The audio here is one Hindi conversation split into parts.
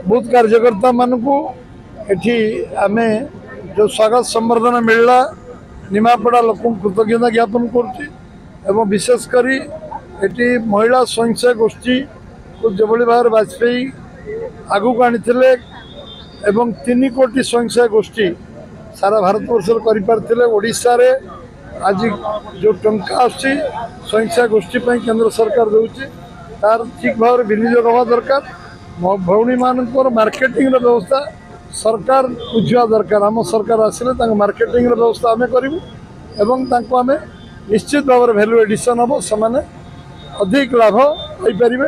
बूथ कार्यकर्ता मानू एठी आमे जो स्वागत संबर्धना मिलला निमापड़ा लोक कृतज्ञता ज्ञापन कर विशेषकर एटी महिला स्वयं सहायक गोष्ठी को जो भाव वाजपेयी आगू आनी 3 कोटी स्वयं सहायक गोष्ठी सारा भारत वर्ष ओडिशा रे आज जो टंका आसी स्वयं सहायक गोष्ठी केंद्र सरकार दूसरी तार ठीक भाव विनियोग हवा दरकार भौणी मान मार्केटिंग व्यवस्था सरकार बुझा दरकार आम सरकार आसिले मार्केटिंग व्यवस्था आम करूँ आम निश्चित भाव भैल्यू एडिशन हम से अधिक लाभ पाइपर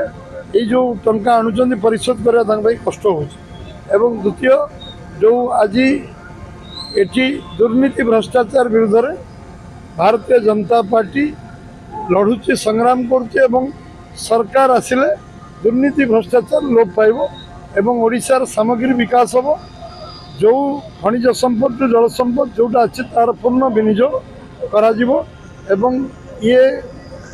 ये जो टंका आणुचंदी परिशोध करने कष्ट हो द्वितीय जो आज एटी दुर्नीति भ्रष्टाचार विरुद्ध रे भारतीय जनता पार्टी लड़ुची संग्राम करुच्चे सरकार आसिले दुर्नीति भ्रष्टाचार लोप पाइब ओडिशार सामग्री विकास हम जो खनिज संपद जल संपद जोटा अच्छे तार पूर्ण विनियोग करा ये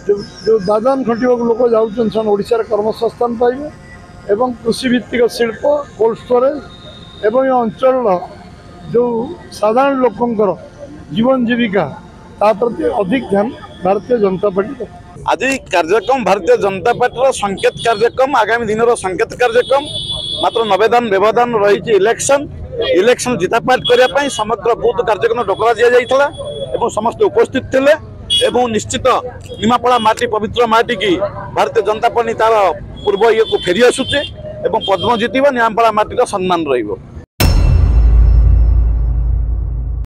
जो दादान खटिया लोक जाऊँ ओडिशार कर्मसंस्थान पाइबे एवं कृषि भित्तिक शिल्प कोल्ड स्टोरेज एवं अंचल जो साधारण लोकंकर जीवन जीविका ता प्रति अधिक ध्यान भारतीय जनता पार्टी आज कार्यक्रम भारतीय जनता पार्टी संकेत कार्यक्रम आगामी दिन संकेत कार्यक्रम मात्र नवेदान व्यवधान रही इलेक्शन जितापाट करने समग्र बूथ कार्यक्रम डकरा दि जाता और समस्त उपस्थित थे एवं निश्चित निमापड़ा माटी पवित्र माटी की भारतीय जनता पार्टी तार पूर्व ये को फेरी आसुचे पद्म जितब निमापड़ा माटी सम्मान रही।